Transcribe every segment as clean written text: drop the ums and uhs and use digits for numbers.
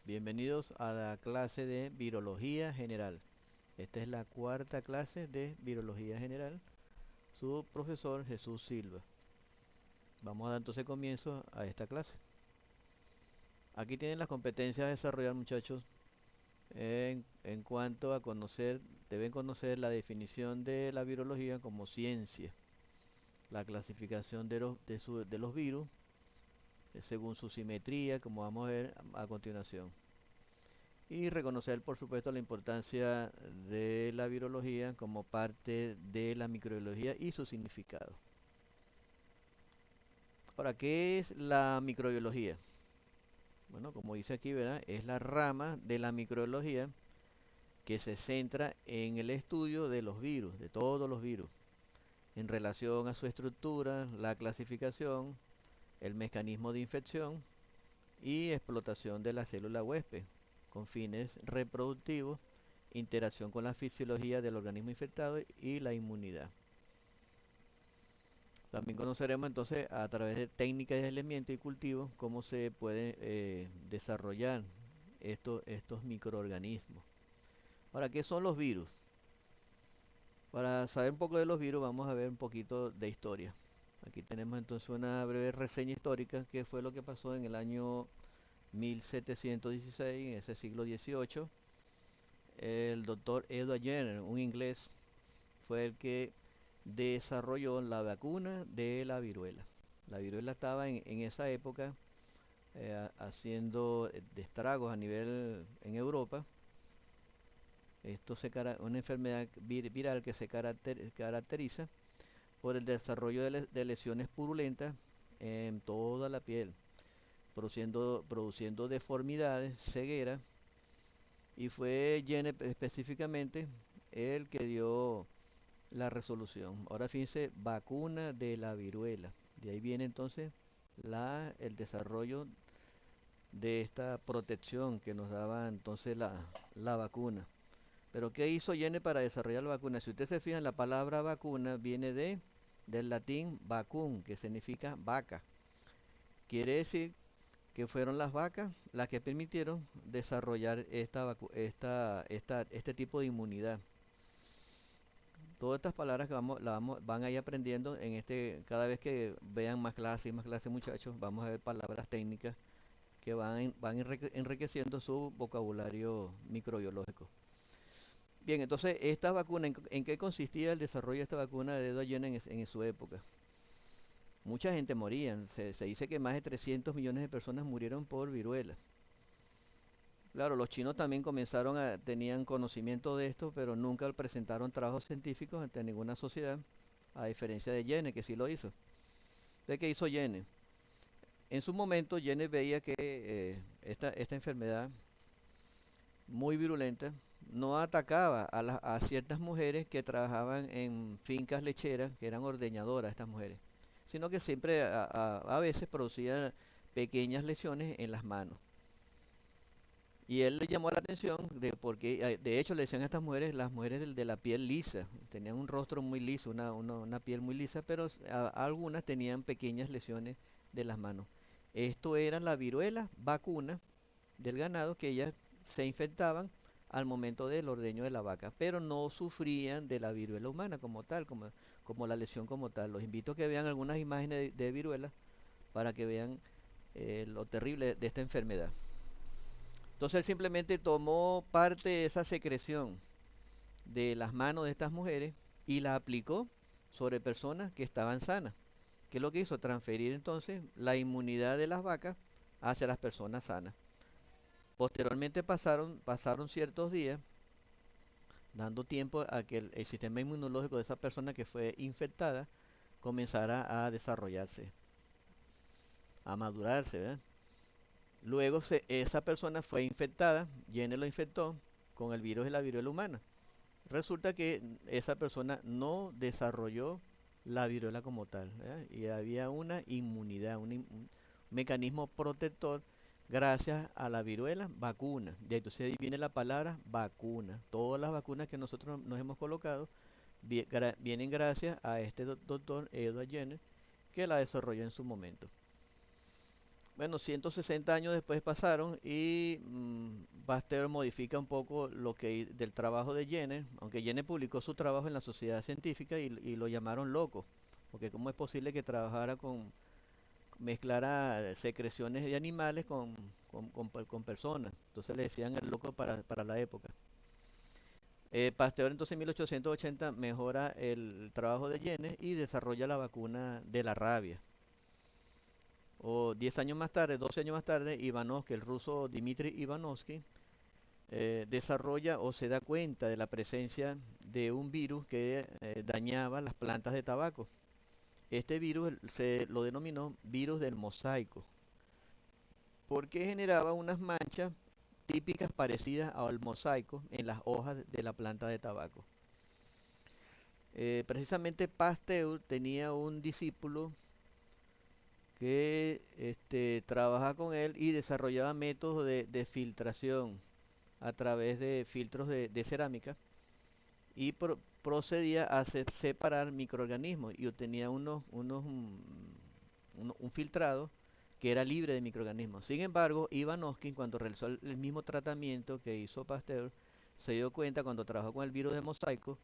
Bienvenidos a la clase de Virología General. Esta es la cuarta clase de Virología General. Su profesor Jesús Silva. Vamos a dar entonces comienzo a esta clase. Aquí tienen las competencias a desarrollar, muchachos. En cuanto a conocer, deben conocer la definición de la virología como ciencia, la clasificación de los virus según su simetría, como vamos a ver a continuación. Y reconocer, por supuesto, la importancia de la virología como parte de la microbiología y su significado. Ahora, ¿qué es la microbiología? Bueno, como dice aquí, ¿verdad? Es la rama de la microbiología que se centra en el estudio de los virus, de todos los virus, en relación a su estructura, la clasificación, el mecanismo de infección y explotación de la célula huésped con fines reproductivos, interacción con la fisiología del organismo infectado y la inmunidad. También conoceremos entonces a través de técnicas de aislamiento y cultivo cómo se pueden desarrollar estos microorganismos. Ahora, ¿qué son los virus? Para saber un poco de los virus vamos a ver un poquito de historia. Aquí tenemos entonces una breve reseña histórica que fue lo que pasó en el año 1716, en ese siglo XVIII. El doctor Edward Jenner, un inglés, fue el que desarrolló la vacuna de la viruela. La viruela estaba en esa época haciendo estragos a nivel en Europa. Esto una enfermedad viral que se caracteriza por el desarrollo de lesiones purulentas en toda la piel, produciendo deformidades, ceguera, y fue Jenner específicamente el que dio la resolución. Ahora fíjense, vacuna de la viruela. De ahí viene entonces el desarrollo de esta protección que nos daba entonces la vacuna. Pero ¿qué hizo Jenner para desarrollar la vacuna? Si ustedes se fijan, la palabra vacuna viene del latín vacum, que significa vaca. Quiere decir que fueron las vacas las que permitieron desarrollar este tipo de inmunidad. Todas estas palabras que van a ir aprendiendo cada vez que vean más clases y más clases, muchachos, vamos a ver palabras técnicas que van enriqueciendo su vocabulario microbiológico. Bien, entonces, esta vacuna, ¿en qué consistía el desarrollo de esta vacuna de Edward Jenner en su época? Mucha gente moría, se dice que más de 300 millones de personas murieron por viruela. Claro, los chinos también tenían conocimiento de esto, pero nunca presentaron trabajos científicos ante ninguna sociedad, a diferencia de Jenner, que sí lo hizo. ¿De qué hizo Jenner? En su momento, Jenner veía que esta enfermedad muy virulenta no atacaba a ciertas mujeres que trabajaban en fincas lecheras, que eran ordeñadoras estas mujeres, sino que siempre a veces producía pequeñas lesiones en las manos. Y él le llamó la atención porque de hecho le decían a estas mujeres, las mujeres de la piel lisa, tenían un rostro muy liso, una piel muy lisa, pero algunas tenían pequeñas lesiones de las manos. Esto era la viruela vacuna del ganado que ellas se infectaban al momento del ordeño de la vaca, pero no sufrían de la viruela humana como tal, como la lesión como tal. Los invito a que vean algunas imágenes de viruela para que vean lo terrible de esta enfermedad. Entonces él simplemente tomó parte de esa secreción de las manos de estas mujeres y la aplicó sobre personas que estaban sanas. ¿Qué es lo que hizo? Transferir entonces la inmunidad de las vacas hacia las personas sanas. Posteriormente pasaron ciertos días, dando tiempo a que el sistema inmunológico de esa persona que fue infectada comenzara a desarrollarse, a madurarse, ¿verdad? Luego esa persona fue infectada, Jenner lo infectó con el virus de la viruela humana. Resulta que esa persona no desarrolló la viruela como tal, ¿verdad? Y había una inmunidad, un mecanismo protector gracias a la viruela vacuna. Y entonces ahí viene la palabra vacuna. Todas las vacunas que nosotros nos hemos colocado vienen gracias a este doctor Edward Jenner que la desarrolló en su momento. Bueno, 160 años después pasaron y Pasteur modifica un poco del trabajo de Jenner, aunque Jenner publicó su trabajo en la Sociedad Científica y lo llamaron loco, porque cómo es posible que trabajara mezclara secreciones de animales con personas. Entonces le decían el loco para la época. Pasteur entonces en 1880 mejora el trabajo de Jenner y desarrolla la vacuna de la rabia. O 10 años más tarde, 12 años más tarde, Ivanovsky, el ruso Dmitry Ivanovsky, desarrolla o se da cuenta de la presencia de un virus que dañaba las plantas de tabaco. Este virus se lo denominó virus del mosaico, porque generaba unas manchas típicas parecidas al mosaico en las hojas de la planta de tabaco. Precisamente Pasteur tenía un discípulo que trabaja con él y desarrollaba métodos de filtración a través de filtros de cerámica y procedía a separar microorganismos y obtenía un filtrado que era libre de microorganismos. Sin embargo, Ivanovsky, cuando realizó el mismo tratamiento que hizo Pasteur, se dio cuenta cuando trabajó con el virus de mosaico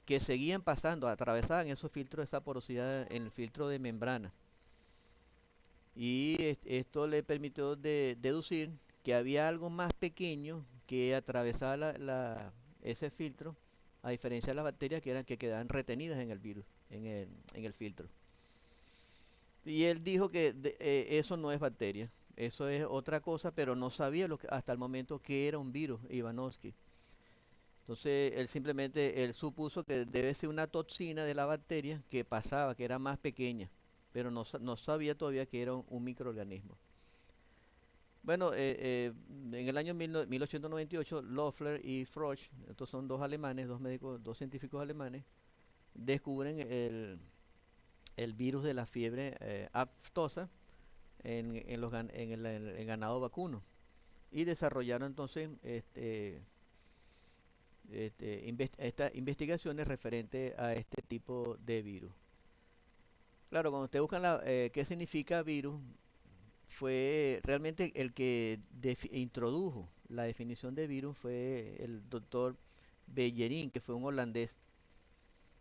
que seguían pasando, atravesaban esos filtros, esa porosidad en el filtro de membrana. Y esto le permitió deducir que había algo más pequeño que atravesaba ese filtro, a diferencia de las bacterias que quedaban retenidas en el virus, en el filtro. Y él dijo que eso no es bacteria, eso es otra cosa, pero no sabía hasta el momento que era un virus, Ivanovsky. Entonces él supuso que debe ser una toxina de la bacteria que pasaba, que era más pequeña, pero no sabía todavía que era un microorganismo. Bueno, en el año 1898, Loeffler y Frosch, estos son dos alemanes, dos médicos, dos científicos alemanes, descubren el virus de la fiebre aftosa en el ganado vacuno y desarrollaron entonces estas investigaciones referentes a este tipo de virus. Claro, cuando ustedes buscan qué significa virus, fue realmente el que introdujo la definición de virus fue el doctor Bellerin, que fue un holandés.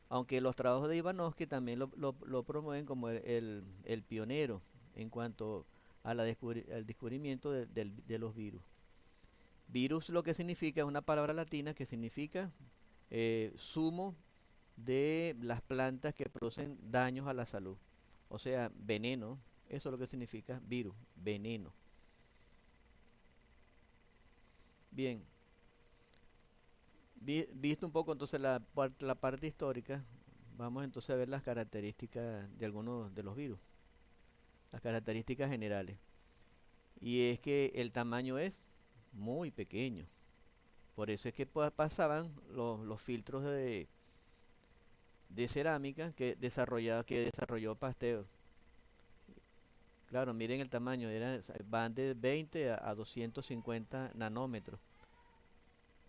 Aunque los trabajos de Ivanovsky también lo promueven como el pionero en cuanto al descubrimiento de los virus. Virus lo que significa es una palabra latina que significa zumo de las plantas que producen daños a la salud. O sea, veneno, eso es lo que significa virus, veneno. Bien, visto un poco entonces la parte histórica, vamos entonces a ver las características de algunos de los virus, las características generales. Y es que el tamaño es muy pequeño. Por eso es que pasaban los filtros de cerámica que desarrolló Pasteur. Claro, miren el tamaño, van de 20 a 250 nanómetros.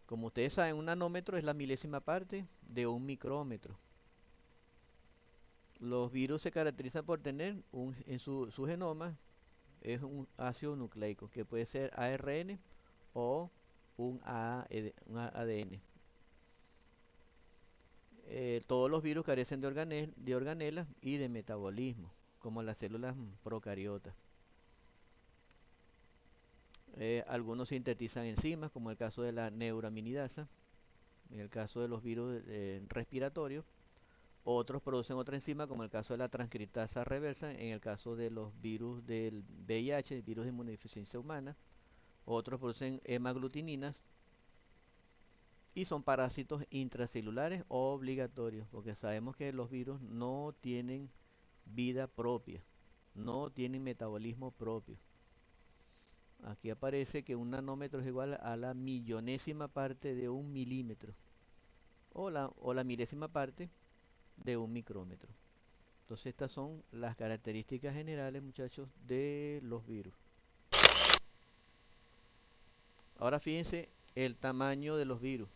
Como ustedes saben, un nanómetro es la milésima parte de un micrómetro. Los virus se caracterizan por tener en su genoma es un ácido nucleico, que puede ser ARN o un ADN. Todos los virus carecen de organelas y de metabolismo, como las células procariotas. Algunos sintetizan enzimas, como el caso de la neuraminidasa, en el caso de los virus respiratorios. Otros producen otra enzima, como el caso de la transcriptasa reversa, en el caso de los virus del VIH, el virus de inmunodeficiencia humana. Otros producen hemaglutininas y son parásitos intracelulares obligatorios, porque sabemos que los virus no tienen vida propia, no tienen metabolismo propio. Aquí aparece que un nanómetro es igual a la millonésima parte de un milímetro o la milésima parte de un micrómetro. Entonces estas son las características generales, muchachos, de los virus. Ahora fíjense el tamaño de los virus,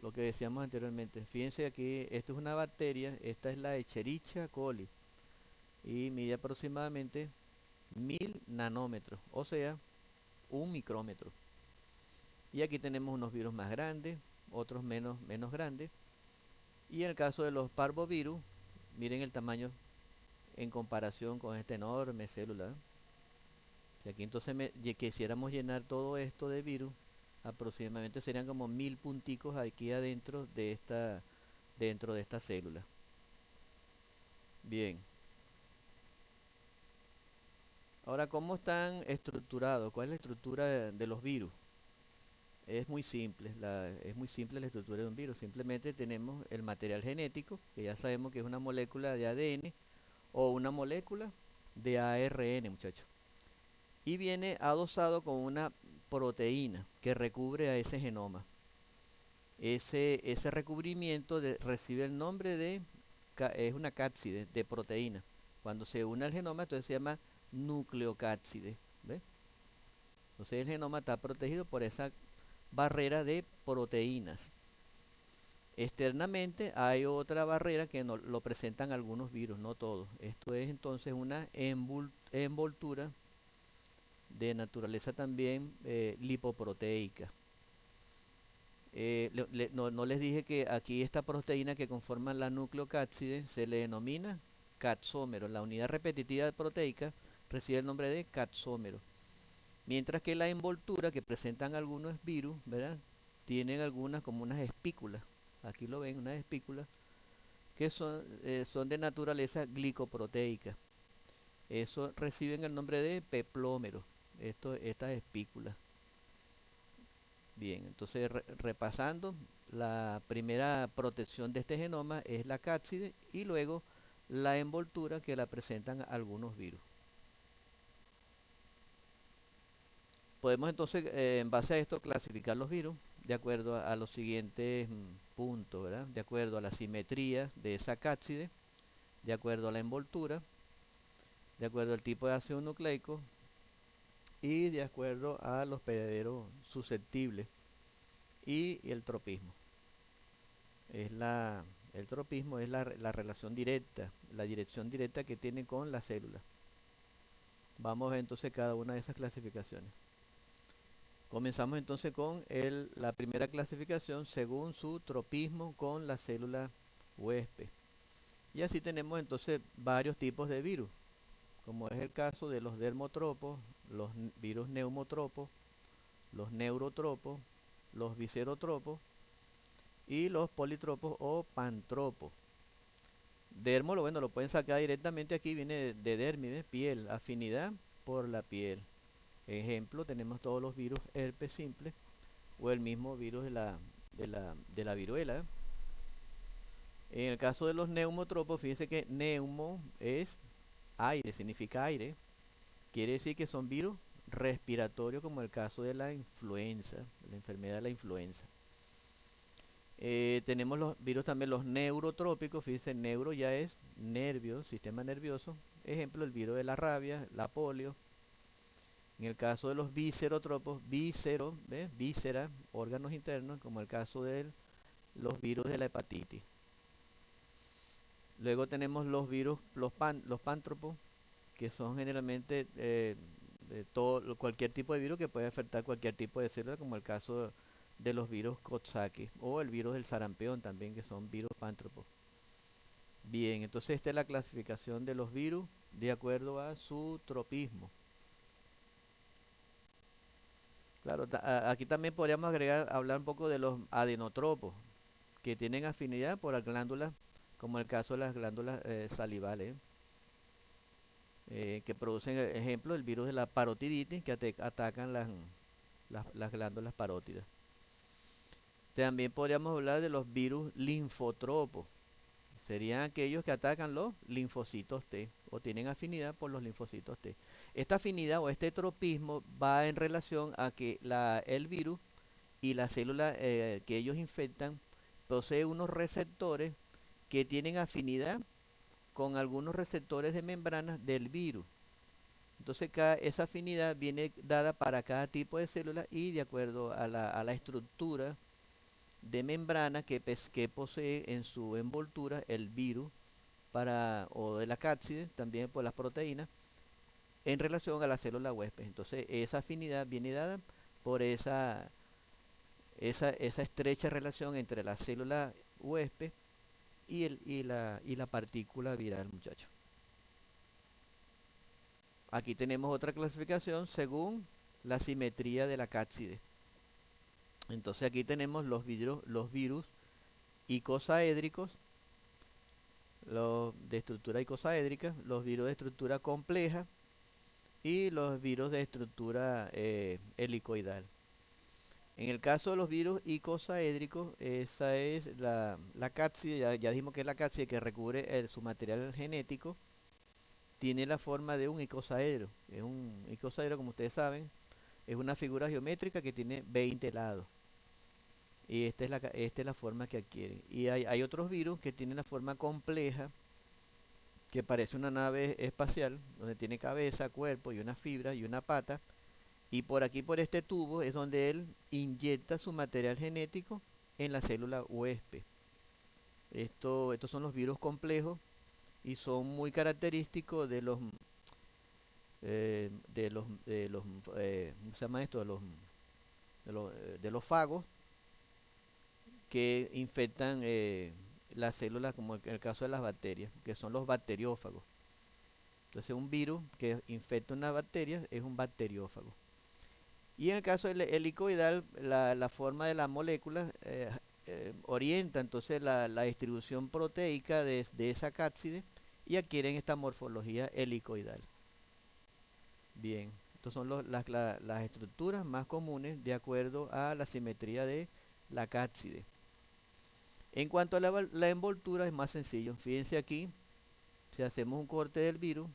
lo que decíamos anteriormente. Fíjense aquí, esto es una bacteria, esta es la Escherichia coli y mide aproximadamente 1000 nanómetros, o sea, 1 micrómetro. Y aquí tenemos unos virus más grandes, otros menos grandes. Y en el caso de los parvovirus, miren el tamaño en comparación con esta enorme célula. Si aquí entonces quisiéramos llenar todo esto de virus, aproximadamente serían como 1000 punticos aquí adentro dentro de esta célula. Bien. Ahora, ¿cómo están estructurados? ¿Cuál es la estructura de los virus? Es muy simple la estructura de un virus. Simplemente tenemos el material genético, que ya sabemos que es una molécula de ADN o una molécula de ARN, muchachos. Y viene adosado con una proteína que recubre a ese genoma. Ese recubrimiento recibe el nombre es una cápside de proteína. Cuando se une al genoma, entonces se llama nucleocápside. ¿Ve? Entonces el genoma está protegido por esa barrera de proteínas. Externamente hay otra barrera que lo presentan algunos virus, no todos. Esto es entonces una envoltura de naturaleza también lipoproteica. No les dije que aquí esta proteína que conforma la nucleocápside se le denomina capsómero. La unidad repetitiva proteica recibe el nombre de capsómero. Mientras que la envoltura que presentan algunos virus, ¿verdad? Tienen algunas como unas espículas. Aquí lo ven, unas espículas que son de naturaleza glicoproteica. Eso reciben el nombre de peplómero, estas espículas. Bien, entonces repasando, la primera protección de este genoma es la cápside y luego la envoltura que la presentan algunos virus. Podemos entonces, en base a esto, clasificar los virus de acuerdo a los siguientes puntos, ¿verdad? De acuerdo a la simetría de esa cápside, de acuerdo a la envoltura, de acuerdo al tipo de ácido nucleico y de acuerdo a los hospederos susceptibles y el tropismo. El tropismo es la relación directa, la dirección directa que tiene con la célula. Vamos a ver entonces cada una de esas clasificaciones. Comenzamos entonces con la primera clasificación según su tropismo con la célula huésped. Y así tenemos entonces varios tipos de virus, como es el caso de los dermotropos, los virus neumotropos, los neurotropos, los viserotropos y los politropos o pantropos. Dermo, bueno, lo pueden sacar directamente aquí, viene de dermis, piel, afinidad por la piel. Ejemplo, tenemos todos los virus herpes simple o el mismo virus de la viruela. En el caso de los neumotropos, fíjense que neumo es aire, significa aire. Quiere decir que son virus respiratorios como el caso de la influenza, la enfermedad de la influenza. Tenemos los virus también, los neurotrópicos, fíjense, neuro ya es nervio, sistema nervioso. Ejemplo, el virus de la rabia, la polio. En el caso de los viserotropos, víscera, órganos internos, como el caso de los virus de la hepatitis. Luego tenemos los virus, los pántropos, que son generalmente cualquier tipo de virus que puede afectar cualquier tipo de célula, como el caso de los virus Coxsackie o el virus del sarampión también, que son virus pántropos. Bien, entonces esta es la clasificación de los virus de acuerdo a su tropismo. Claro, aquí también podríamos hablar un poco de los adenotropos, que tienen afinidad por las glándulas, como el caso de las glándulas salivales, que producen, ejemplo, el virus de la parotiditis, que atacan las glándulas parótidas. También podríamos hablar de los virus linfotropos. Serían aquellos que atacan los linfocitos T o tienen afinidad por los linfocitos T. Esta afinidad o este tropismo va en relación a que el virus y la célula que ellos infectan posee unos receptores que tienen afinidad con algunos receptores de membranas del virus. Entonces esa afinidad viene dada para cada tipo de célula y de acuerdo a la estructura de membrana que posee en su envoltura el virus o de la cápside, también por las proteínas, en relación a la célula huésped. Entonces, esa afinidad viene dada por esa estrecha relación entre la célula huésped y la partícula viral, muchachos. Aquí tenemos otra clasificación según la simetría de la cápside. Entonces aquí tenemos los virus icosaédricos, los de estructura icosaédrica, los virus de estructura compleja y los virus de estructura helicoidal. En el caso de los virus icosaédricos, esa es la cápside, ya dijimos que es la cápside que recubre su material genético, tiene la forma de un icosaedro. Es un icosaedro, como ustedes saben, es una figura geométrica que tiene 20 lados. Y esta es la forma que adquiere. Y hay otros virus que tienen la forma compleja, que parece una nave espacial, donde tiene cabeza, cuerpo y una fibra y una pata. Y por aquí, por este tubo, es donde él inyecta su material genético en la célula huésped. Estos son los virus complejos y son muy característicos ¿cómo se llama esto? De los fagos que infectan las células, como en el caso de las bacterias, que son los bacteriófagos. Entonces, un virus que infecta una bacteria es un bacteriófago. Y en el caso del helicoidal, la forma de la molécula orienta entonces la distribución proteica de esa cápside y adquieren esta morfología helicoidal. Bien, estas son las estructuras más comunes de acuerdo a la simetría de la cápside. En cuanto a la envoltura es más sencillo. Fíjense aquí, si hacemos un corte del virus,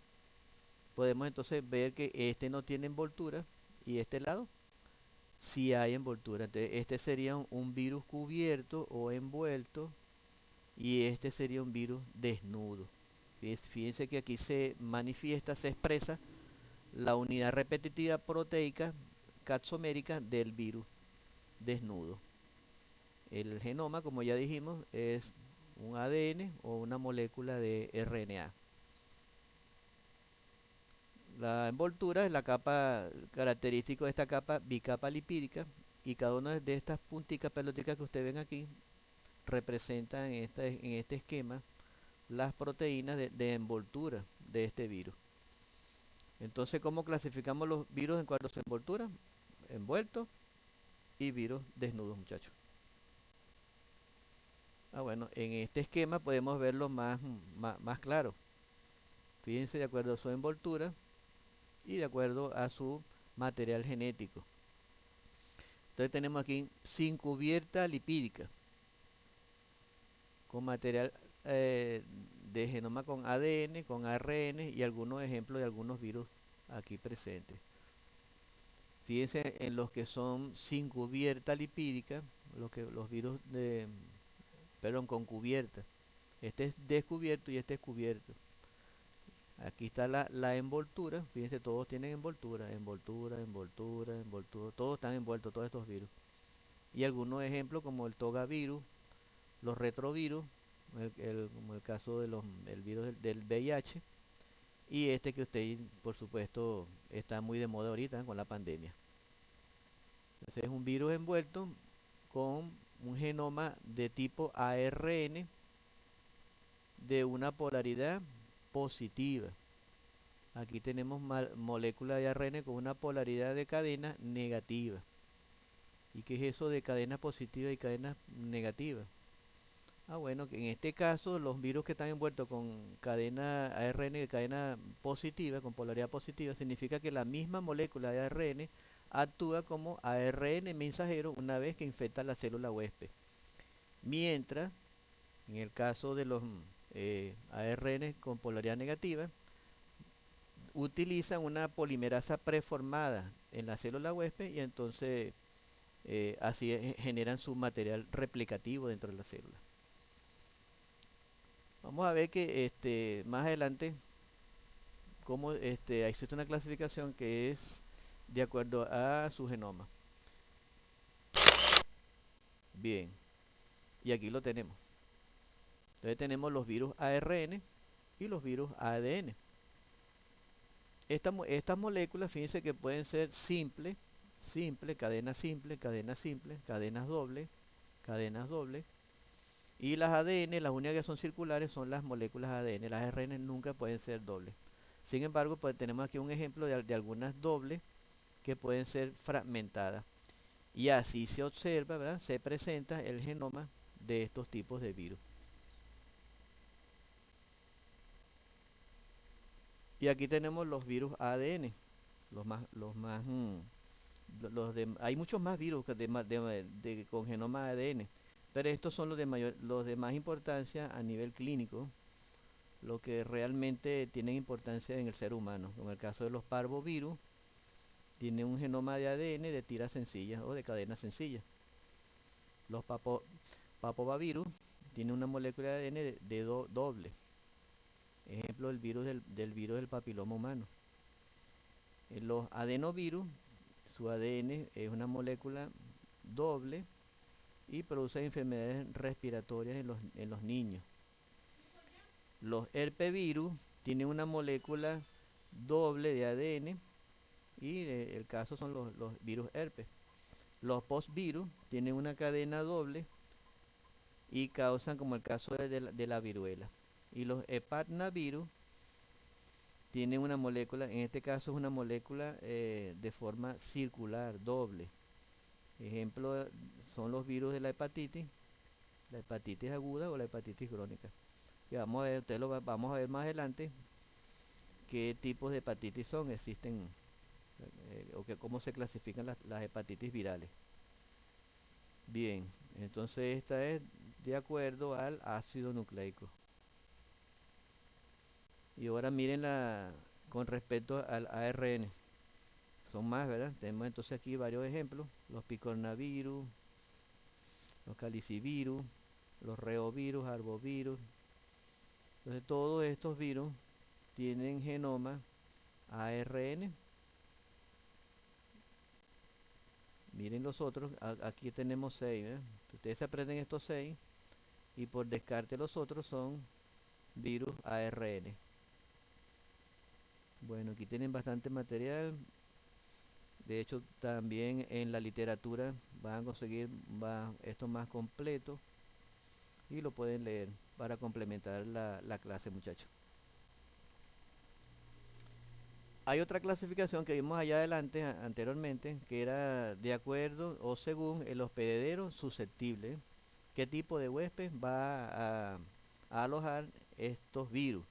podemos entonces ver que este no tiene envoltura y este lado sí hay envoltura. Entonces este sería un virus cubierto o envuelto y este sería un virus desnudo. Fíjense que aquí se manifiesta, se expresa la unidad repetitiva proteica capsomérica del virus desnudo. El genoma, como ya dijimos, es un ADN o una molécula de RNA. La envoltura es la capa característica de esta capa bicapa lipídica y cada una de estas punticas peloticas que ustedes ven aquí representan en este esquema las proteínas de envoltura de este virus. Entonces, ¿cómo clasificamos los virus en cuanto a su envoltura? Envueltos y virus desnudos, muchachos. Bueno, en este esquema podemos verlo más claro. Fíjense de acuerdo a su envoltura y de acuerdo a su material genético. Entonces tenemos aquí sin cubierta lipídica, con material de genoma con ADN, con ARN y algunos ejemplos de algunos virus aquí presentes. Fíjense en los que son sin cubierta lipídica, los virus con cubierta. Este es descubierto y este es cubierto. Aquí está la envoltura. Fíjense, todos tienen envoltura, envoltura, todos están envueltos, todos estos virus. Y algunos ejemplos como el togavirus, los retrovirus, como el caso del virus del VIH, y este que usted, por supuesto, está muy de moda ahorita con la pandemia. Entonces es un virus envuelto con un genoma de tipo ARN de una polaridad positiva. Aquí tenemos molécula de ARN con una polaridad de cadena negativa. ¿Y qué es eso de cadena positiva y cadena negativa? Bueno, que en este caso los virus que están envueltos con cadena ARN de cadena positiva, con polaridad positiva, significa que la misma molécula de ARN actúa como ARN mensajero una vez que infecta la célula huésped. Mientras, en el caso de los ARN con polaridad negativa, utilizan una polimerasa preformada en la célula huésped y entonces así generan su material replicativo dentro de la célula. Vamos a ver que más adelante cómo existe una clasificación que es de acuerdo a su genoma. Bien, y aquí lo tenemos. Entonces tenemos los virus ARN y los virus ADN. Estas moléculas, fíjense que pueden ser cadenas simples, cadenas dobles. Y las ADN, las únicas que son circulares son las moléculas ADN. Las ARN nunca pueden ser dobles. Sin embargo, pues tenemos aquí un ejemplo de algunas dobles que pueden ser fragmentadas. Y así se observa, ¿verdad? Se presenta el genoma de estos tipos de virus. Y aquí tenemos los virus ADN, hay muchos más virus con genoma ADN, pero estos son los de más importancia a nivel clínico, lo que realmente tienen importancia en el ser humano. Como el caso de los parvovirus, tiene un genoma de ADN de tiras sencillas o de cadenas sencillas. Los papovavirus tiene una molécula de ADN doble. Ejemplo, el virus del virus del papiloma humano. Los adenovirus, su ADN es una molécula doble y produce enfermedades respiratorias en los niños. Los herpevirus tienen una molécula doble de ADN y el caso son los virus herpes. Los postvirus tienen una cadena doble y causan como el caso de la viruela. Y los hepatnavirus tienen una molécula, en este caso es una molécula de forma circular, doble. Ejemplo son los virus de la hepatitis aguda o la hepatitis crónica. Y vamos a ver, vamos a ver más adelante qué tipos de hepatitis existen, cómo se clasifican las hepatitis virales. Bien, entonces esta es de acuerdo al ácido nucleico. Y ahora miren con respecto al ARN. Son más, ¿verdad? Tenemos entonces aquí varios ejemplos. Los picornavirus, los calicivirus, los reovirus, arbovirus. Entonces todos estos virus tienen genoma ARN. Miren los otros, aquí tenemos 6, ¿verdad? Ustedes se aprenden estos 6 y por descarte los otros son virus ARN. Bueno, aquí tienen bastante material. De hecho, también en la literatura van a conseguir esto más completo y lo pueden leer para complementar la clase, muchachos. Hay otra clasificación que vimos allá adelante, anteriormente, que era de acuerdo o según el hospedero susceptible. ¿Qué tipo de huésped va a alojar estos virus?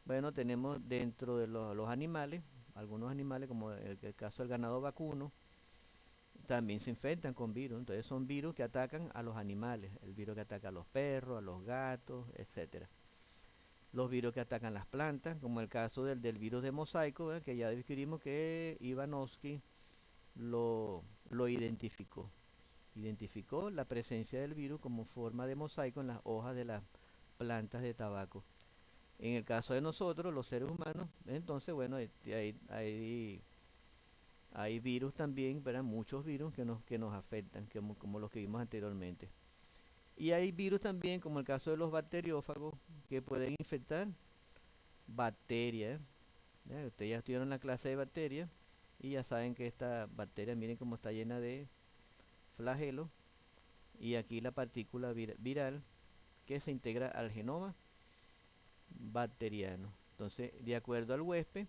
Bueno, tenemos dentro de los animales, algunos animales como el caso del ganado vacuno, también se infectan con virus. Entonces son virus que atacan a los animales, el virus que ataca a los perros, a los gatos, etcétera. Los virus que atacan las plantas, como el caso del virus de mosaico, ¿verdad? Que ya describimos que Ivanovsky lo identificó. Identificó la presencia del virus como forma de mosaico en las hojas de las plantas de tabaco. En el caso de nosotros, los seres humanos, entonces, bueno, hay virus también, ¿verdad? Muchos virus que nos afectan, como los que vimos anteriormente. Y hay virus también, como el caso de los bacteriófagos, que pueden infectar bacterias. Ustedes ya estuvieron en la clase de bacterias y ya saben que esta bacteria, miren cómo está llena de flagelos. Y aquí la partícula viral que se integra al genoma bacteriano. Entonces, de acuerdo al huésped,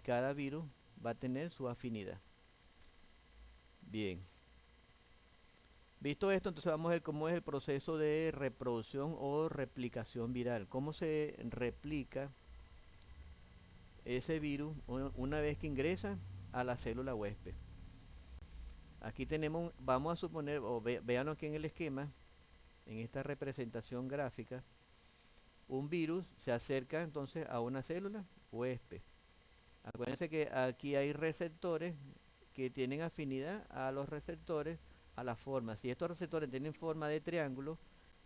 cada virus va a tener su afinidad. Bien. Visto esto, entonces vamos a ver cómo es el proceso de reproducción o replicación viral. Cómo se replica ese virus una vez que ingresa a la célula huésped. Aquí tenemos, vamos a suponer, o vean aquí en el esquema, en esta representación gráfica, un virus se acerca entonces a una célula huésped. Acuérdense que aquí hay receptores que tienen afinidad a los receptores, a la forma. Si estos receptores tienen forma de triángulo,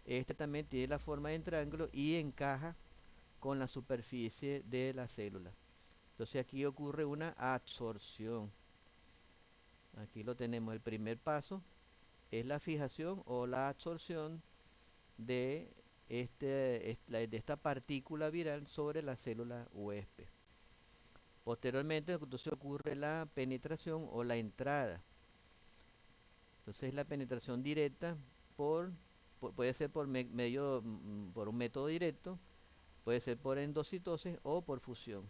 este también tiene la forma de triángulo y encaja con la superficie de la célula. Entonces aquí ocurre una absorción. Aquí lo tenemos. El primer paso es la fijación o la absorción de esta partícula viral sobre la célula huésped. Posteriormente, entonces ocurre la penetración o la entrada. Entonces la penetración directa puede ser por por un método directo, puede ser por endocitosis o por fusión.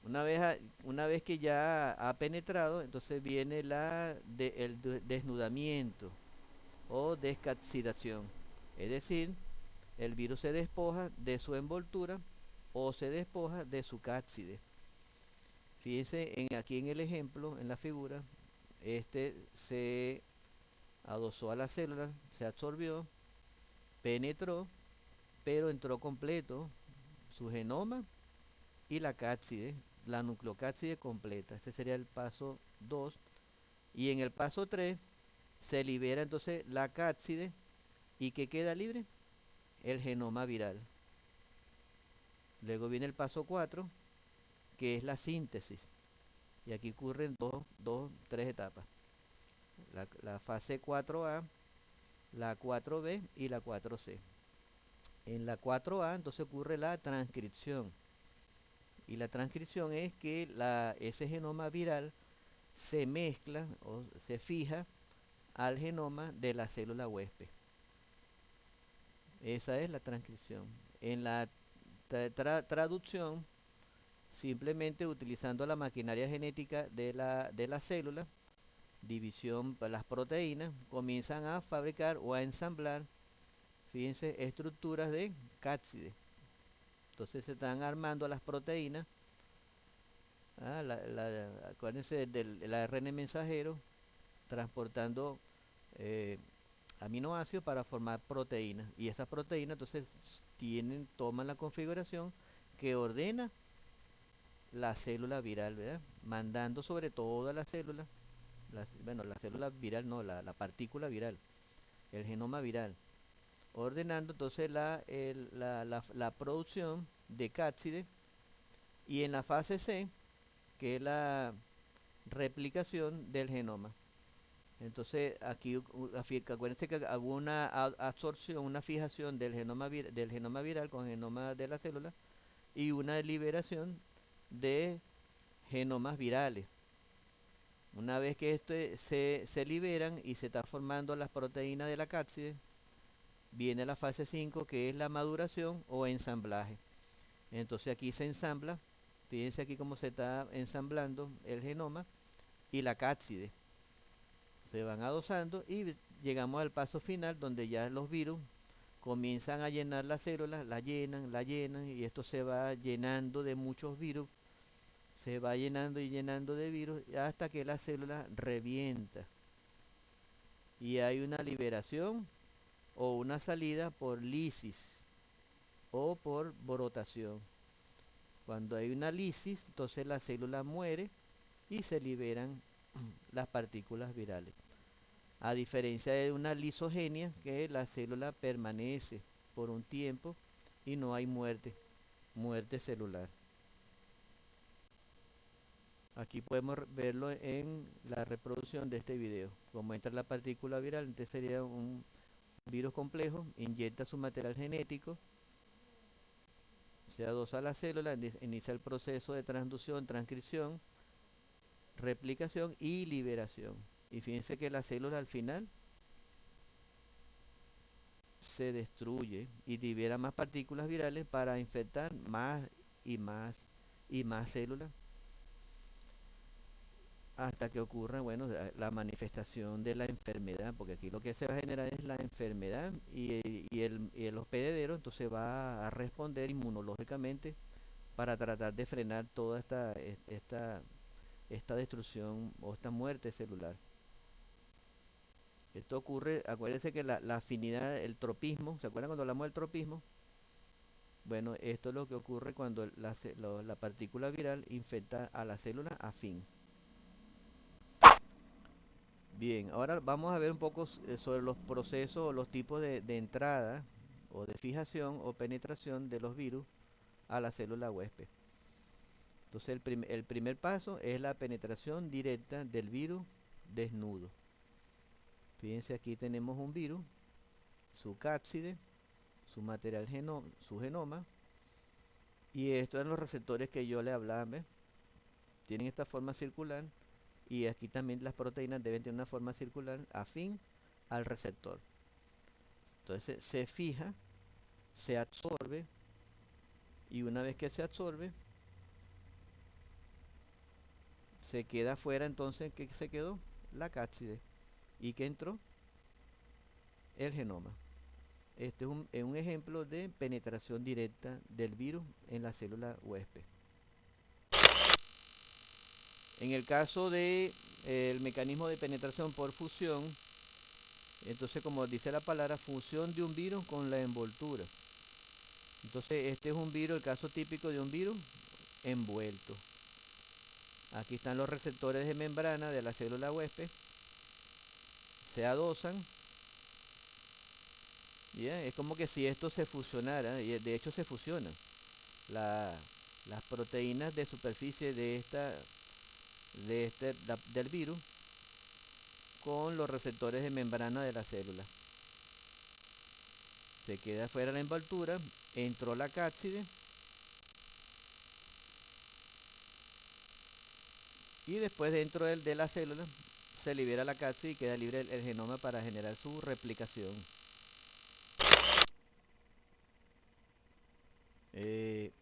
Una vez que ya ha penetrado, entonces viene el desnudamiento o descapsidación. Es decir, el virus se despoja de su envoltura o se despoja de su cápside. Fíjense aquí en el ejemplo, en la figura, este se adosó a la célula, se absorbió, penetró, pero entró completo su genoma y la cápside, la nucleocápside completa. Este sería el paso 2. Y en el paso 3 se libera entonces la cápside y ¿qué queda libre? El genoma viral. Luego viene el paso 4, que es la síntesis. Y aquí ocurren tres etapas. La fase 4A, la 4B y la 4C. En la 4A entonces ocurre la transcripción. Y la transcripción es que ese genoma viral se mezcla o se fija al genoma de la célula huésped. Esa es la transcripción. En la traducción, simplemente utilizando la maquinaria genética de la célula, división para las proteínas, comienzan a fabricar o a ensamblar, fíjense, estructuras de cápside. Entonces se están armando las proteínas. Acuérdense del ARN mensajero transportando eh, aminoácidos para formar proteínas. Y esas proteínas entonces toman la configuración que ordena la célula viral, ¿verdad? Mandando sobre toda la célula, bueno, la célula viral no, la partícula viral, el genoma viral, ordenando entonces la producción de cápside. Y en la fase C, que es la replicación del genoma. Entonces aquí acuérdense que hubo una absorción, una fijación del genoma viral con el genoma de la célula y una liberación de genomas virales. Una vez que se liberan y se están formando las proteínas de la cápside, viene la fase 5, que es la maduración o ensamblaje. Entonces aquí se ensambla, fíjense aquí cómo se está ensamblando el genoma y la cápside. Se van adosando y llegamos al paso final donde ya los virus comienzan a llenar las células, la llenan y esto se va llenando de muchos virus, se va llenando y llenando de virus hasta que la célula revienta y hay una liberación o una salida por lisis o por brotación. Cuando hay una lisis, entonces la célula muere y se liberan las partículas virales. A diferencia de una lisogenia, que la célula permanece por un tiempo y no hay muerte celular. Aquí podemos verlo en la reproducción de este video. Como entra la partícula viral, entonces sería un virus complejo, inyecta su material genético, se adosa a la célula, inicia el proceso de transducción, transcripción, replicación y liberación. Y fíjense que la célula al final se destruye y libera más partículas virales para infectar más y más y más células hasta que ocurra, bueno, la manifestación de la enfermedad, porque aquí lo que se va a generar es la enfermedad y el hospedadero entonces va a responder inmunológicamente para tratar de frenar toda esta destrucción o esta muerte celular. Esto ocurre, acuérdense que la afinidad, el tropismo, ¿se acuerdan cuando hablamos del tropismo? Bueno, esto es lo que ocurre cuando la partícula viral infecta a la célula afín. Bien, ahora vamos a ver un poco sobre los procesos o los tipos de entrada o de fijación o penetración de los virus a la célula huésped. Entonces el primer paso es la penetración directa del virus desnudo. Fíjense, aquí tenemos un virus, su cápside, su material su genoma, Y estos eran los receptores que yo le hablaba, ¿ves? Tienen esta forma circular y aquí también las proteínas deben tener una forma circular afín al receptor. Entonces se fija, se absorbe y una vez que se absorbe, se queda afuera. Entonces, ¿qué se quedó? La cápside. ¿Y qué entró? El genoma. Este es un ejemplo de penetración directa del virus en la célula huésped. En el caso de el mecanismo de penetración por fusión, entonces como dice la palabra, fusión de un virus con la envoltura. Entonces este es un virus, el caso típico de un virus envuelto. Aquí están los receptores de membrana de la célula huésped, se adosan. ¿Ya? Es como que si esto se fusionara, y de hecho se fusionan. La- las proteínas de superficie del virus con los receptores de membrana de la célula. Se queda fuera la envoltura, entró la cápside y después dentro de la célula se libera la cápside y queda libre el genoma para generar su replicación. Eh,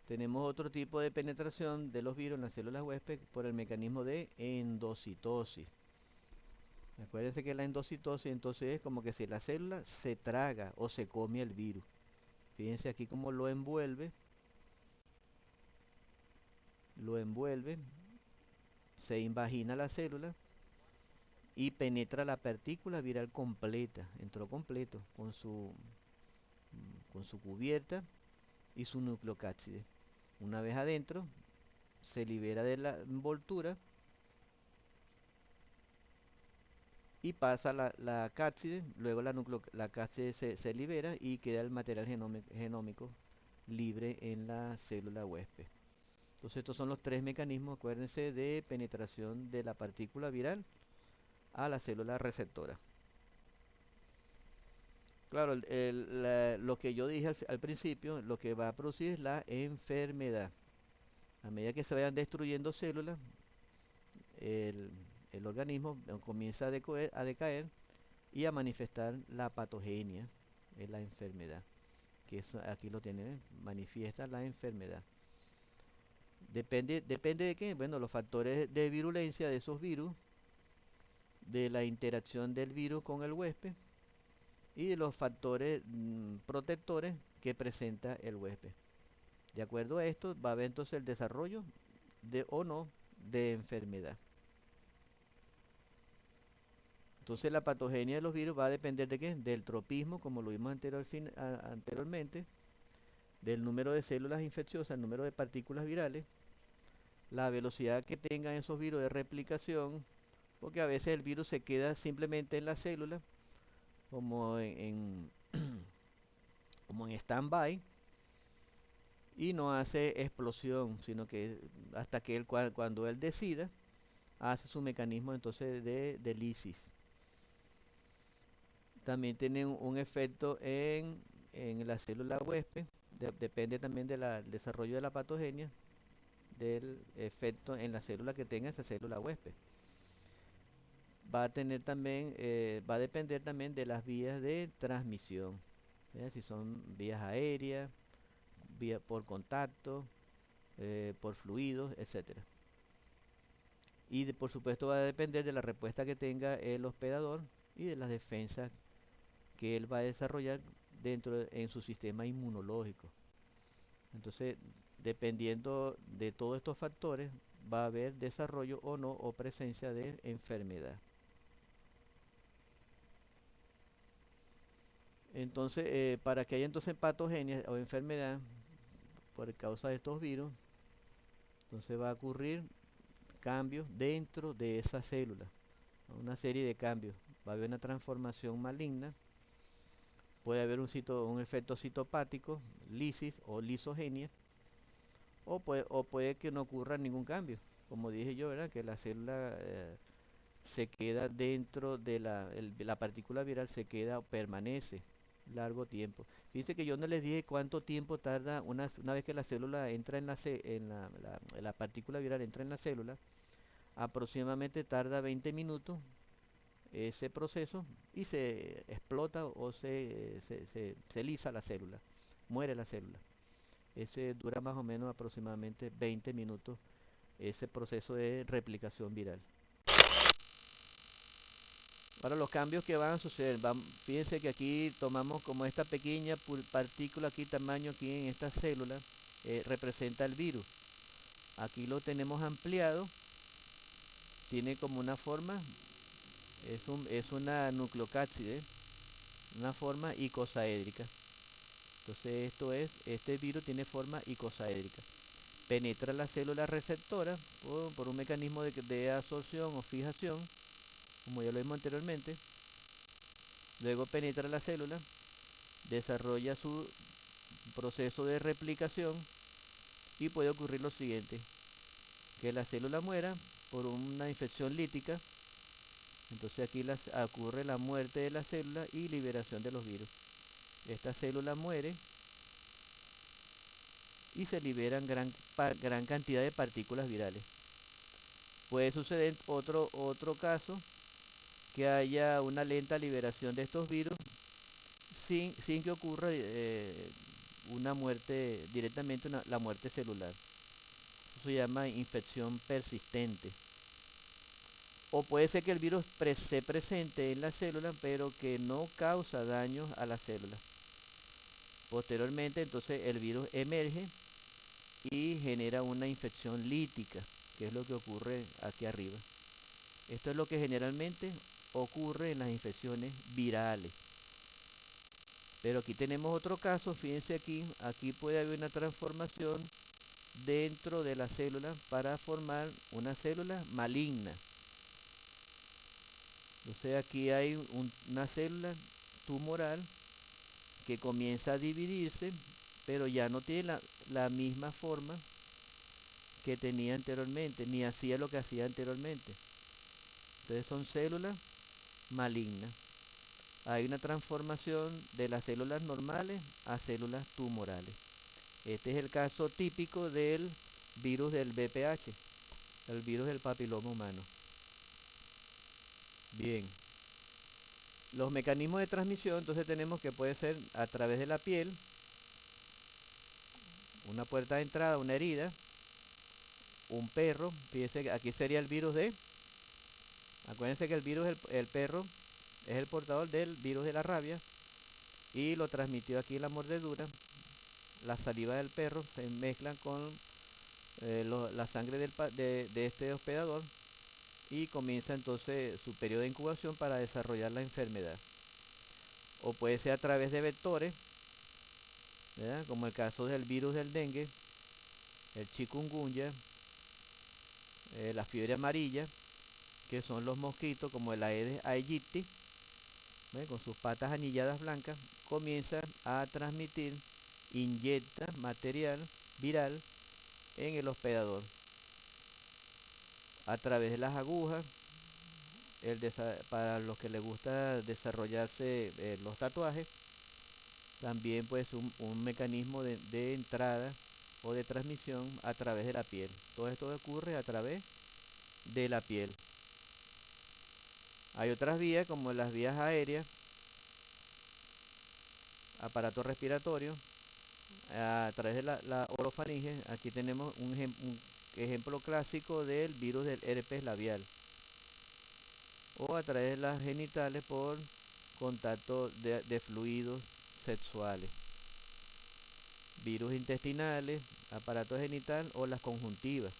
Tenemos otro tipo de penetración de los virus en las células huésped por el mecanismo de endocitosis. Acuérdense que la endocitosis entonces es como que si la célula se traga o se come el virus. Fíjense aquí cómo lo envuelve, se invagina la célula y penetra la partícula viral completa, entró completo con su cubierta y su nucleocápside. Una vez adentro, se libera de la envoltura y pasa la cápside, luego la cápside se libera y queda el material genómico libre en la célula huésped. Entonces estos son los tres mecanismos, acuérdense, de penetración de la partícula viral a la célula receptora. Claro, lo que yo dije al principio, lo que va a producir es la enfermedad. A medida que se vayan destruyendo células, el, el organismo comienza a decaer y a manifestar la patogenia, es la enfermedad. Que aquí lo tiene, manifiesta la enfermedad. Depende de qué, bueno, los factores de virulencia de esos virus, de la interacción del virus con el huésped y de los factores protectores que presenta el huésped. De acuerdo a esto, va a haber entonces el desarrollo de o no de enfermedad. Entonces la patogenia de los virus va a depender de qué? Del tropismo, como lo vimos anteriormente, del número de células infecciosas, el número de partículas virales, la velocidad que tengan esos virus de replicación, porque a veces el virus se queda simplemente en la célula, como como en stand-by, y no hace explosión, sino que hasta que cuando él decida, hace su mecanismo entonces de lisis. También tiene un efecto en la célula huésped, depende también del desarrollo de la patogenia, del efecto en la célula que tenga esa célula huésped. Va a tener también, va a depender también de las vías de transmisión, si son vías aéreas, vía por contacto, por fluidos, etcétera. Y por supuesto va a depender de la respuesta que tenga el hospedador y de las defensas que él va a desarrollar en su sistema inmunológico. Entonces, dependiendo de todos estos factores, va a haber desarrollo o no o presencia de enfermedad. Entonces, para que haya entonces patogenia o enfermedad por causa de estos virus, entonces va a ocurrir cambios dentro de esa célula, una serie de cambios. Va a haber una transformación maligna, puede haber un efecto citopático, lisis o lisogenia, o puede que no ocurra ningún cambio, como dije yo, ¿verdad? Que la célula se queda dentro de la partícula viral, se queda o permanece largo tiempo. Fíjense que yo no les dije cuánto tiempo tarda una vez que la célula entra en la partícula viral entra en la célula, aproximadamente tarda 20 minutos ese proceso y se explota o se lisa la célula, muere la célula. Ese dura más o menos aproximadamente 20 minutos ese proceso de replicación viral. Ahora los cambios que van a suceder, fíjense que aquí tomamos como esta pequeña partícula aquí, tamaño aquí en esta célula, representa el virus. Aquí lo tenemos ampliado, tiene como una forma, es una nucleocápside, una forma icosaédrica. Entonces este virus tiene forma icosaédrica. Penetra la célula receptora por un mecanismo de absorción o fijación, como ya lo vimos anteriormente. Luego penetra la célula, desarrolla su proceso de replicación y puede ocurrir lo siguiente, que la célula muera por una infección lítica. Entonces aquí ocurre la muerte de la célula y liberación de los virus. Esta célula muere y se liberan gran cantidad de partículas virales. Puede suceder otro caso que haya una lenta liberación de estos virus sin que ocurra una muerte directamente, la muerte celular. Eso se llama infección persistente. O puede ser que el virus se presente en la célula, pero que no causa daño a la célula. Posteriormente, entonces, el virus emerge y genera una infección lítica, que es lo que ocurre aquí arriba. Esto es lo que generalmente ocurre en las infecciones virales. Pero aquí tenemos otro caso, fíjense aquí puede haber una transformación dentro de la célula para formar una célula maligna. Entonces aquí hay una célula tumoral que comienza a dividirse, pero ya no tiene la misma forma que tenía anteriormente, ni hacía lo que hacía anteriormente. Entonces son células malignas. Hay una transformación de las células normales a células tumorales. Este es el caso típico del virus del VPH, el virus del papiloma humano. Bien, los mecanismos de transmisión, entonces tenemos que puede ser a través de la piel, una puerta de entrada, una herida, un perro, fíjense que aquí sería el virus acuérdense que el virus, el perro, es el portador del virus de la rabia y lo transmitió aquí la mordedura. La saliva del perro se mezcla con la sangre de este hospedador y comienza entonces su periodo de incubación para desarrollar la enfermedad. O puede ser a través de vectores, ¿verdad? Como el caso del virus del dengue, el chikungunya, la fiebre amarilla, que son los mosquitos como el Aedes aegypti, con sus patas anilladas blancas, comienza a transmitir, inyecta material viral en el hospedador a través de las agujas. Para los que les gusta desarrollarse los tatuajes, también pues un mecanismo de entrada o de transmisión a través de la piel. Todo esto ocurre a través de la piel. Hay otras vías como las vías aéreas, aparato respiratorio, a través de la orofaringe. Aquí tenemos un ejemplo clásico del virus del herpes labial. O a través de las genitales por contacto de fluidos sexuales. Virus intestinales, aparato genital o las conjuntivas.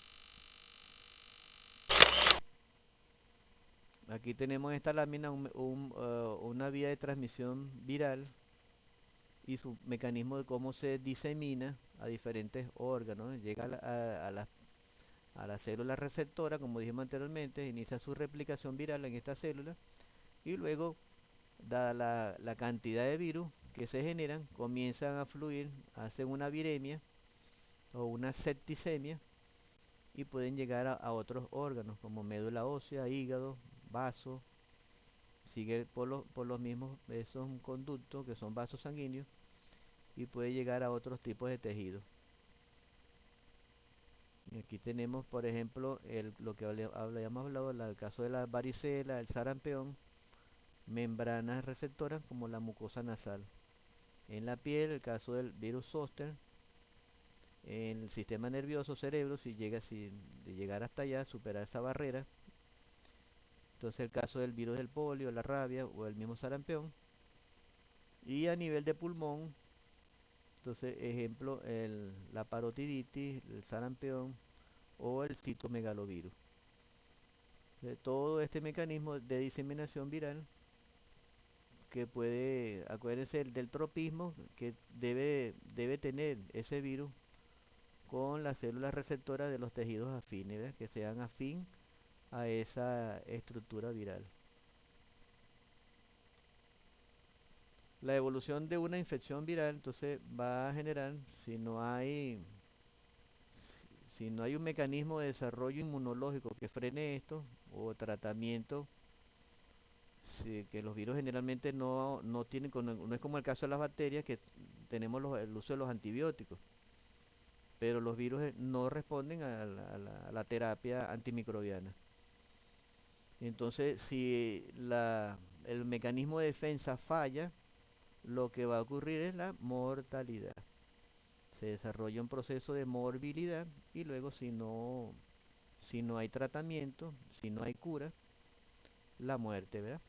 Aquí tenemos en esta lámina una vía de transmisión viral y su mecanismo de cómo se disemina a diferentes órganos. Llega a la célula receptora, como dijimos anteriormente, inicia su replicación viral en esta célula y luego, dada la cantidad de virus que se generan, comienzan a fluir, hacen una viremia o una septicemia y pueden llegar a otros órganos como médula ósea, hígado, vaso, sigue por los mismos, esos conductos que son vasos sanguíneos y puede llegar a otros tipos de tejidos. Y aquí tenemos, por ejemplo, lo que habíamos hablado, el caso de la varicela, el sarampión, membranas receptoras como la mucosa nasal. En la piel, el caso del virus zóster. En el sistema nervioso, cerebro, si de llegar hasta allá, superar esa barrera. Entonces el caso del virus del polio, la rabia o el mismo sarampión. Y a nivel de pulmón, entonces ejemplo, la parotiditis, el sarampión o el citomegalovirus. Todo este mecanismo de diseminación viral que puede, acuérdense del tropismo que debe tener ese virus con las células receptoras de los tejidos afines, ¿verdad? Que sean afín a esa estructura viral. La evolución de una infección viral entonces va a generar, si no hay un mecanismo de desarrollo inmunológico que frene esto, o tratamiento, que los virus generalmente no tienen, no es como el caso de las bacterias, que tenemos el uso de los antibióticos, pero los virus no responden a la terapia antimicrobiana. Entonces, si el mecanismo de defensa falla, lo que va a ocurrir es la mortalidad. Se desarrolla un proceso de morbilidad y luego si no hay tratamiento, si no hay cura, la muerte, ¿verdad?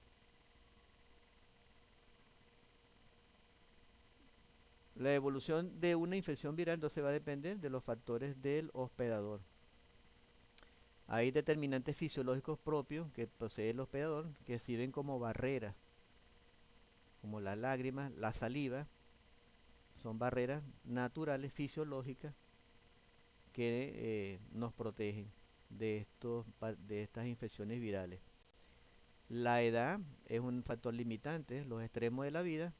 La evolución de una infección viral entonces va a depender de los factores del hospedador. Hay determinantes fisiológicos propios que posee el hospedador que sirven como barreras, como las lágrimas, la saliva, son barreras naturales, fisiológicas, que nos protegen de estas infecciones virales. La edad es un factor limitante, los extremos de la vida,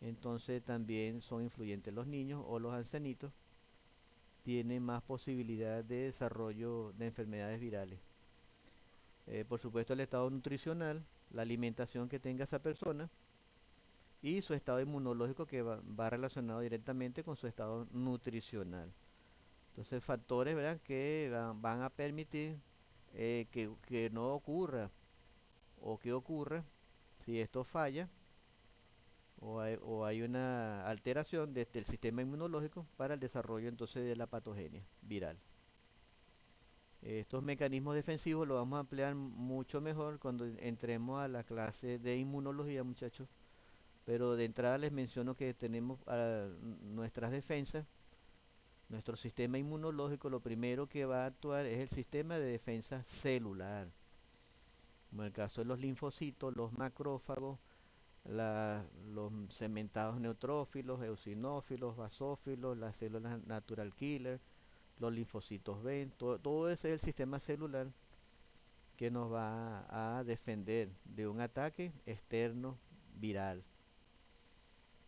entonces también son influyentes los niños o los ancianitos, tienen más posibilidad de desarrollo de enfermedades virales. Por supuesto el estado nutricional, la alimentación que tenga esa persona y su estado inmunológico que va relacionado directamente con su estado nutricional. Entonces factores, ¿verdad?, que van a permitir que no ocurra o que ocurra si esto falla o hay una alteración del sistema inmunológico para el desarrollo entonces de la patogenia viral. Estos mecanismos defensivos los vamos a emplear mucho mejor cuando entremos a la clase de inmunología, muchachos. Pero de entrada les menciono que tenemos nuestras defensas, nuestro sistema inmunológico. Lo primero que va a actuar es el sistema de defensa celular, como en el caso de los linfocitos, los macrófagos, los cementados neutrófilos, eosinófilos, basófilos, las células natural killer, los linfocitos B, todo ese es el sistema celular que nos va a defender de un ataque externo viral.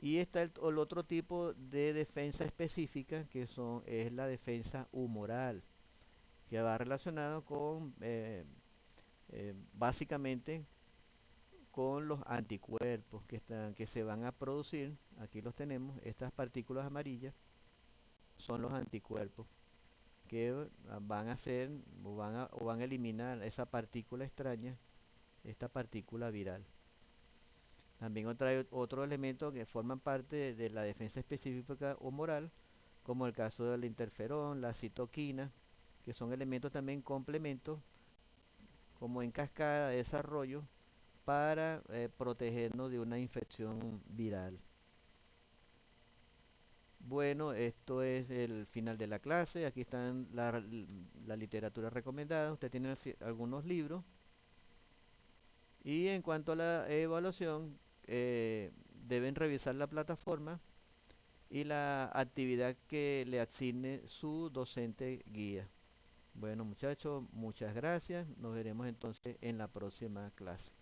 Y está el otro tipo de defensa específica es la defensa humoral, que va relacionado con básicamente con los anticuerpos que se van a producir. Aquí los tenemos, estas partículas amarillas son los anticuerpos que van a hacer o van a eliminar esa partícula extraña, esta partícula viral. También otro elemento que forman parte de la defensa específica humoral, como el caso del interferón, la citoquina, que son elementos también complementos, como en cascada de desarrollo, para protegernos de una infección viral. Bueno, esto es el final de la clase. Aquí están la literatura recomendada. Usted tiene algunos libros. Y en cuanto a la evaluación, deben revisar la plataforma y la actividad que le asigne su docente guía. Bueno, muchachos, muchas gracias. Nos veremos entonces en la próxima clase.